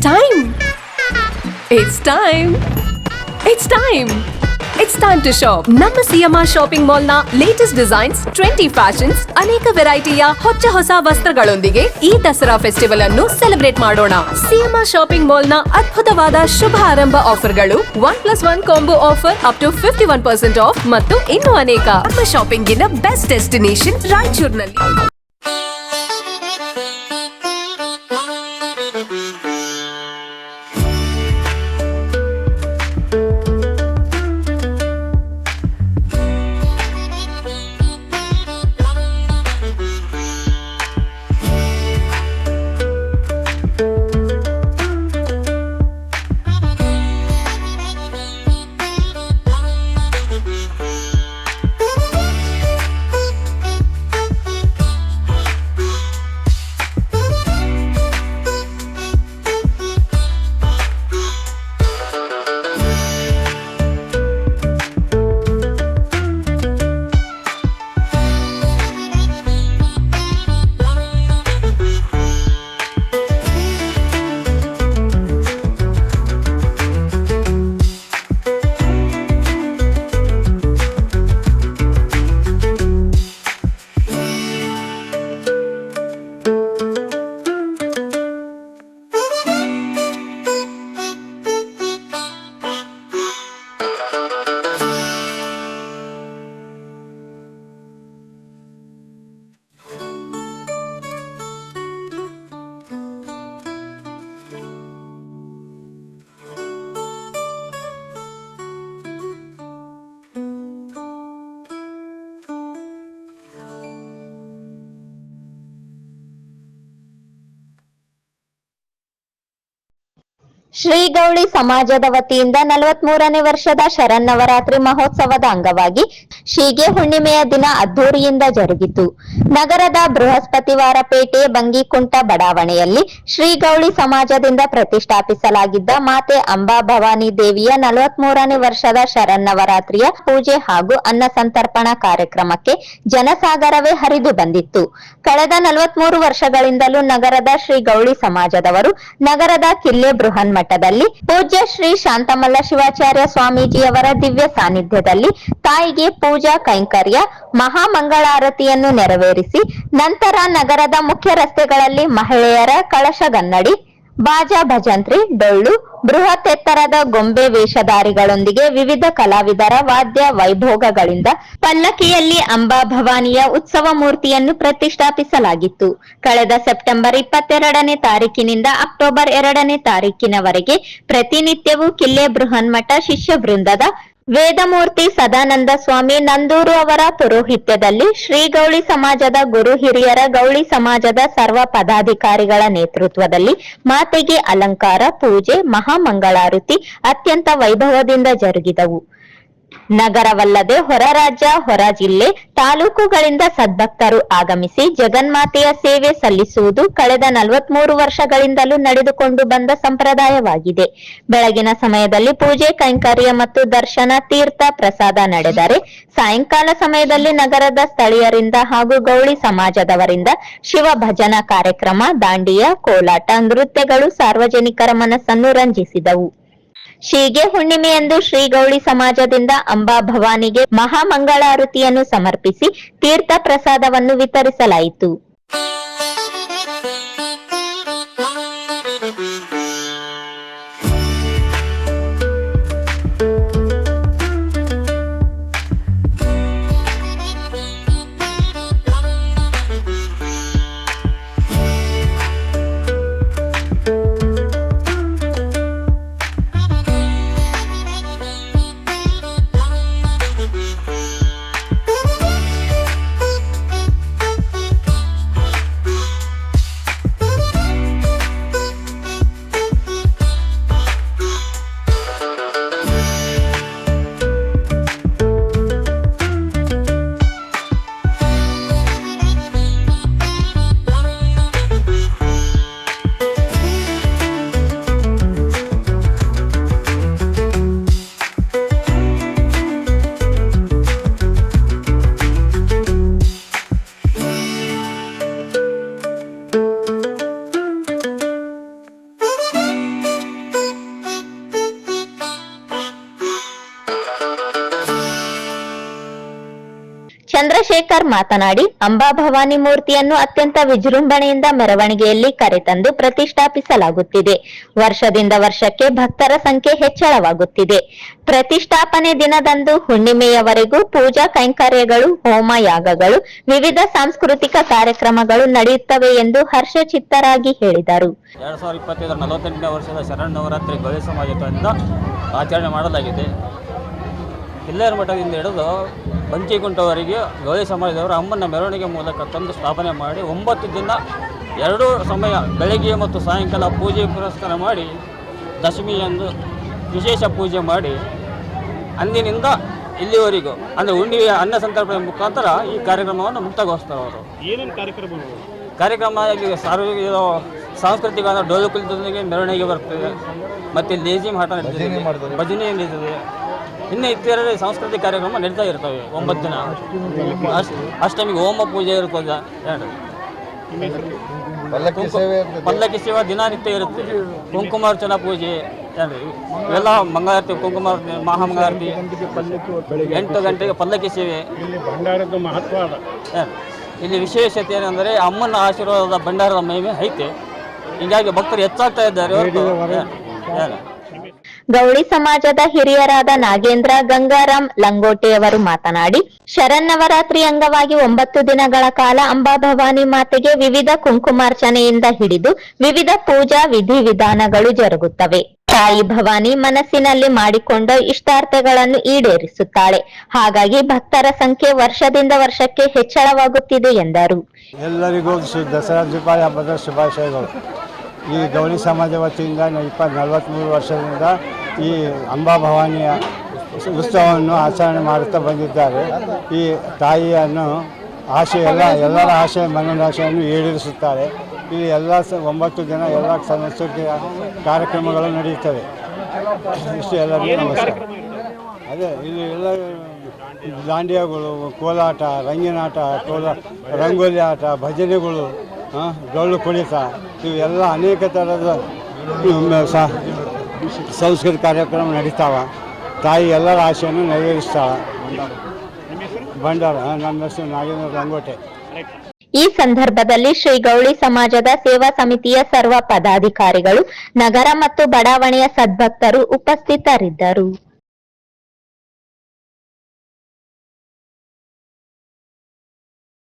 time. It's time. It's time. It's time to shop. ನಮ್ಮ CMR shopping mall ನ latest designs, trendy fashions, ಅನೇಕ ವೆರೈಟಿಯ ಹೊಸ ವಸ್ತ್ರಗಳೊಂದಿಗೆ ಈ ದಸರಾ ಫೆಸ್ಟಿವಲ್ ಅನ್ನು ಸೆಲೆಬ್ರೇಟ್ ಮಾಡೋಣ. ಸಿಎಂಆರ್ ಶಾಪಿಂಗ್ ಮಾಲ್ ನ ಅದ್ಭುತವಾದ ಶುಭ ಆರಂಭ ಆಫರ್ಗಳು, 1+1 combo offer up to 51% off ಮತ್ತು ಇನ್ನೂ ಅನೇಕ. ನಮ್ಮ ಶಾಪಿಂಗಿನ ಬೆಸ್ಟ್ ಡೆಸ್ಟಿನೇಷನ್ ರಾಯಚೂರಿನಲ್ಲಿ. ಶ್ರೀ ಗೌಳಿ ಸಮಾಜದ ವತಿಯಿಂದ 43ನೇ ವರ್ಷದ ಶರನ್ನವರಾತ್ರಿ ಮಹೋತ್ಸವದ ಅಂಗವಾಗಿ ಶೀಗೆ ಹುಣ್ಣಿಮೆಯ ದಿನ ಅದ್ದೂರಿಯಿಂದ ಜರುಗಿತು. ನಗರದ ಬೃಹಸ್ಪತಿವಾರ ಪೇಟೆ ಬಂಗಿಕುಂಟ ಬಡಾವಣೆಯಲ್ಲಿ ಶ್ರೀ ಗೌಳಿ ಸಮಾಜದಿಂದ ಪ್ರತಿಷ್ಠಾಪಿಸಲಾಗಿದ್ದ ಮಾತೆ ಅಂಬಾ ಭವಾನಿ ದೇವಿಯ 43ನೇ ವರ್ಷದ ಶರನ್ನವರಾತ್ರಿಯ ಪೂಜೆ ಹಾಗೂ ಅನ್ನ ಸಂತರ್ಪಣಾ ಕಾರ್ಯಕ್ರಮಕ್ಕೆ ಜನಸಾಗರವೇ ಹರಿದು ಬಂದಿತ್ತು. ಕಳೆದ 43 ವರ್ಷಗಳಿಂದಲೂ ನಗರದ ಶ್ರೀ ಗೌಳಿ ಸಮಾಜದವರು ನಗರದ ಕಿಲ್ಲೆ ಬೃಹನ್ ಮಠದಲ್ಲಿ ಪೂಜ್ಯ ಶ್ರೀ ಶಾಂತಮಲ್ಲ ಶಿವಾಚಾರ್ಯ ಸ್ವಾಮೀಜಿಯವರ ದಿವ್ಯ ಸಾನ್ನಿಧ್ಯದಲ್ಲಿ ತಾಯಿಗೆ ಪೂಜಾ ಕೈಂಕರ್ಯ ಮಹಾಮಂಗಳಾರತಿಯನ್ನು ನೆರವೇರಿಸಿ ನಂತರ ನಗರದ ಮುಖ್ಯ ರಸ್ತೆಗಳಲ್ಲಿ ಮಹಿಳೆಯರ ಕಳಶಗನ್ನಡಿ, ಬಾಜಾ ಭಜಂತ್ರಿ, ಡೊಳ್ಳು, ಬೃಹತ್ ಎತ್ತರದ ಗೊಂಬೆ ವೇಷಧಾರಿಗಳೊಂದಿಗೆ ವಿವಿಧ ಕಲಾವಿದರ ವಾದ್ಯ ವೈಭೋಗಗಳಿಂದ ಪಲ್ಲಕ್ಕಿಯಲ್ಲಿ ಅಂಬಾ ಭವಾನಿಯ ಉತ್ಸವ ಮೂರ್ತಿಯನ್ನು ಪ್ರತಿಷ್ಠಾಪಿಸಲಾಗಿತ್ತು. ಕಳೆದ ಸೆಪ್ಟೆಂಬರ್ 22ನೇ ತಾರೀಕಿನಿಂದ ಅಕ್ಟೋಬರ್ 2ನೇ ತಾರೀಕಿನವರೆಗೆ ಪ್ರತಿನಿತ್ಯವೂ ಕಿಲ್ಲೆ ಬೃಹನ್ಮಠ ಶಿಷ್ಯ ವೃಂದದ ವೇದಮೂರ್ತಿ ಸದಾನಂದ ಸ್ವಾಮಿ ನಂದೂರು ಅವರ ಪುರೋಹಿತ್ಯದಲ್ಲಿ ಶ್ರೀ ಗೌಳಿ ಸಮಾಜದ ಗುರು ಹಿರಿಯರ ಗೌಳಿ ಸಮಾಜದ ಸರ್ವ ಪದಾಧಿಕಾರಿಗಳ ನೇತೃತ್ವದಲ್ಲಿ ಮಾತೆಗೆ ಅಲಂಕಾರ, ಪೂಜೆ, ಮಹಾಮಂಗಳಾರತಿ ಅತ್ಯಂತ ವೈಭವದಿಂದ ಜರುಗಿದವು. ನಗರವಲ್ಲದೆ ಹೊರ ರಾಜ್ಯ, ಹೊರ ಜಿಲ್ಲೆ, ತಾಲೂಕುಗಳಿಂದ ಸದ್ಭಕ್ತರು ಆಗಮಿಸಿ ಜಗನ್ಮಾತೆಯ ಸೇವೆ ಸಲ್ಲಿಸುವುದು ಕಳೆದ 43 ವರ್ಷಗಳಿಂದಲೂ ನಡೆದುಕೊಂಡು ಬಂದ ಸಂಪ್ರದಾಯವಾಗಿದೆ. ಬೆಳಗಿನ ಸಮಯದಲ್ಲಿ ಪೂಜೆ ಕೈಂಕರ್ಯ ಮತ್ತು ದರ್ಶನ, ತೀರ್ಥ ಪ್ರಸಾದ ನಡೆದರೆ ಸಾಯಂಕಾಲ ಸಮಯದಲ್ಲಿ ನಗರದ ಸ್ಥಳೀಯರಿಂದ ಹಾಗೂ ಗೌಳಿ ಸಮಾಜದವರಿಂದ ಶಿವ ಭಜನಾ ಕಾರ್ಯಕ್ರಮ, ದಾಂಡಿಯ, ಕೋಲಾಟ, ನೃತ್ಯಗಳು ಸಾರ್ವಜನಿಕರ ಮನಸ್ಸನ್ನು ರಂಜಿಸಿದವು. ಶೀಗೆ ಹುಣ್ಣಿಮೆಯಂದು ಶ್ರೀ ಗೌಳಿ ಸಮಾಜದಿಂದ ಅಂಬಾ ಭವಾನಿಗೆ ಮಹಾಮಂಗಳಾರತಿಯನ್ನು ಸಮರ್ಪಿಸಿ ತೀರ್ಥ ಪ್ರಸಾದವನ್ನು ವಿತರಿಸಲಾಯಿತು. ಶಂಕರ್ ಮಾತನಾಡಿ ಅಂಬಾಭವಾನಿ ಮೂರ್ತಿಯನ್ನು ಅತ್ಯಂತ ವಿಜೃಂಭಣೆಯಿಂದ ಮೆರವಣಿಗೆಯಲ್ಲಿ ಕರೆತಂದು ಪ್ರತಿಷ್ಠಾಪಿಸಲಾಗುತ್ತಿದೆ. ವರ್ಷದಿಂದ ವರ್ಷಕ್ಕೆ ಭಕ್ತರ ಸಂಖ್ಯೆ ಹೆಚ್ಚಳವಾಗುತ್ತಿದೆ. ಪ್ರತಿಷ್ಠಾಪನೆ ದಿನದಂದು ಹುಣ್ಣಿಮೆಯವರೆಗೂ ಪೂಜಾ ಕೈಂಕರ್ಯಗಳು, ಹೋಮ ಯಾಗಗಳು, ವಿವಿಧ ಸಾಂಸ್ಕೃತಿಕ ಕಾರ್ಯಕ್ರಮಗಳು ನಡೆಯುತ್ತವೆ ಎಂದು ಹರ್ಷಚಿತ್ತರಾಗಿ ಹೇಳಿದರು. 2025 48ನೇ ವರ್ಷದ ಶರನ್ನವರಾತ್ರಿ ಗೌಳಿ ಸಮಾಜದಿಂದ ಆಚರಣೆ ಮಾಡಲಾಗಿದೆ. ಹಿಲ್ಲೇರ ಮಠದಿಂದ ಹಿಡಿದು ಬಂಕಿಗುಂಟವರೆಗೆ ಗೌಳಿ ಸಮಾಜದವರು ಅಮ್ಮನ ಮೆರವಣಿಗೆ ಮೂಲಕ ತಂದು ಸ್ಥಾಪನೆ ಮಾಡಿ 9 ದಿನ 2 ಸಮಯ ಬೆಳಗ್ಗೆ ಮತ್ತು ಸಾಯಂಕಾಲ ಪೂಜೆ ಪುರಸ್ಕಾರ ಮಾಡಿ ದಶಮಿಯಂದು ವಿಶೇಷ ಪೂಜೆ ಮಾಡಿ ಅಂದಿನಿಂದ ಇಲ್ಲಿವರೆಗೂ ಅಂದರೆ ಹುಣ್ಣಿಮೆಯ ಅನ್ನ ಸಂತರ್ಪಣೆ ಮುಖಾಂತರ ಈ ಕಾರ್ಯಕ್ರಮವನ್ನು ಮುಕ್ತಾಯಗೊಳಿಸ್ತಾರೆ. ಅವರು ಏನೇನು ಕಾರ್ಯಕ್ರಮ ಸಾರ್ವಜನಿಕ ಸಾಂಸ್ಕೃತಿಕ ಡೋಲು ಕುಲಿತದೊಂದಿಗೆ ಮೆರವಣಿಗೆ ಬರ್ತದೆ, ಮತ್ತು ಲೇಜಿಮ್ ಆಟ ನಡೀತದೆ, ಭಜನೆ ನಡೀತದೆ, ಇನ್ನು ಇತರ ಸಾಂಸ್ಕೃತಿಕ ಕಾರ್ಯಕ್ರಮ ನಡೀತಾ ಇರ್ತವೆ. 9 ದಿನ ಅಷ್ಟಮಿಗೆ ಹೋಮ ಪೂಜೆ ಇರ್ತದೆ, ಪಲ್ಲಕ್ಕಿ ಸೇವೆ ದಿನನಿತ್ಯ ಇರುತ್ತೆ, ಕುಂಕುಮಾರ್ಚನಾ ಪೂಜೆ ಇವೆಲ್ಲ ಮಂಗಳಾರತಿ, ಕುಂಕುಮಾರತಿ, ಮಹಾಮಂಗಳಾರತಿ, 8 ಗಂಟೆಗೆ ಪಲ್ಲಕ್ಕಿ ಸೇವೆ. ಭಂಡಾರದ ಮಹತ್ವ ಇಲ್ಲಿ ವಿಶೇಷತೆ ಏನೆಂದರೆ ಅಮ್ಮನ ಆಶೀರ್ವಾದದ ಭಂಡಾರದ ಮಹಿಮೆ ಐತೆ. ಹೀಗಾಗಿ ಭಕ್ತರು ಹೆಚ್ಚಾಗ್ತಾ ಇದ್ದಾರೆ. ಗೌಳಿ ಸಮಾಜದ ಹಿರಿಯರಾದ ನಾಗೇಂದ್ರ ಗಂಗಾರಾಮ್ ಲಂಗೋಟೆಯವರು ಮಾತನಾಡಿ, ಶರನ್ನವರಾತ್ರಿ ಅಂಗವಾಗಿ 9 ದಿನಗಳ ಕಾಲ ಅಂಬಾಭವಾನಿ ಮಾತೆಗೆ ವಿವಿಧ ಕುಂಕುಮಾರ್ಚನೆಯಿಂದ ಹಿಡಿದು ವಿವಿಧ ಪೂಜಾ ವಿಧಿವಿಧಾನಗಳು ಜರುಗುತ್ತವೆ. ತಾಯಿ ಭವಾನಿ ಮನಸ್ಸಿನಲ್ಲಿ ಮಾಡಿಕೊಂಡ ಇಷ್ಟಾರ್ಥಗಳನ್ನು ಈಡೇರಿಸುತ್ತಾಳೆ. ಹಾಗಾಗಿ ಭಕ್ತರ ಸಂಖ್ಯೆ ವರ್ಷದಿಂದ ವರ್ಷಕ್ಕೆ ಹೆಚ್ಚಳವಾಗುತ್ತಿದೆ ಎಂದರು. ಎಲ್ಲರಿಗೂ ದಸರಾ ದೀಪಾವಳಿ ಹಬ್ಬದ ಶುಭಾಶಯಗಳು. ಈ ಗೌಳಿ ಸಮಾಜ ವತಿಯಿಂದ 43 ವರ್ಷದಿಂದ ಈ ಅಂಬಾಭವಾನಿಯ ಉತ್ಸವವನ್ನು ಆಚರಣೆ ಮಾಡುತ್ತಾ ಬಂದಿದ್ದಾರೆ. ಈ ತಾಯಿಯನ್ನು ಎಲ್ಲರ ಆಶೆ ಮನೋರಾಶೆಯನ್ನು ಈಡೇರಿಸುತ್ತಾರೆ. ಇಲ್ಲಿ ಎಲ್ಲ 9 ದಿನ ಎಲ್ಲ ಸಾಂಸ್ಕೃತಿಕ ಕಾರ್ಯಕ್ರಮಗಳು ನಡೆಯುತ್ತವೆ. ಇಷ್ಟು ಎಲ್ಲರಿಗೂ ನಮಸ್ಕಾರ. ಅದೇ ಇಲ್ಲಿ ಎಲ್ಲ ದಾಂಡಿಯಾಗಳು, ಕೋಲಾಟ, ರಂಗಿನಾಟ, ರಂಗೋಲಿ ಆಟ, ಭಜನೆಗಳು, ಡೊಳ್ಳು ಕುಣಿತ, ಇವೆಲ್ಲ ಅನೇಕ ಥರದ ಸಾಂಸ್ಕೃತಿಕ ಕಾರ್ಯಕ್ರಮ ನಡೀತಾವ. ತಾಯಿ ಎಲ್ಲರ ಆಶೆಯನ್ನು ನೆರವೇರಿಸ್ತಾಳೆ. ಭಂಡಾರ. ನಮ್ಮ ಹೆಸರು ನಾಗೇಂದ್ರ ಲಂಗೋಟೆ. ಈ ಸಂದರ್ಭದಲ್ಲಿ ಶ್ರೀ ಗೌಳಿ ಸಮಾಜದ ಸೇವಾ ಸಮಿತಿಯ ಸರ್ವ ಪದಾಧಿಕಾರಿಗಳು, ನಗರ ಮತ್ತು ಬಡಾವಣೆಯ ಸದ್ಭಕ್ತರು ಉಪಸ್ಥಿತರಿದ್ದರು.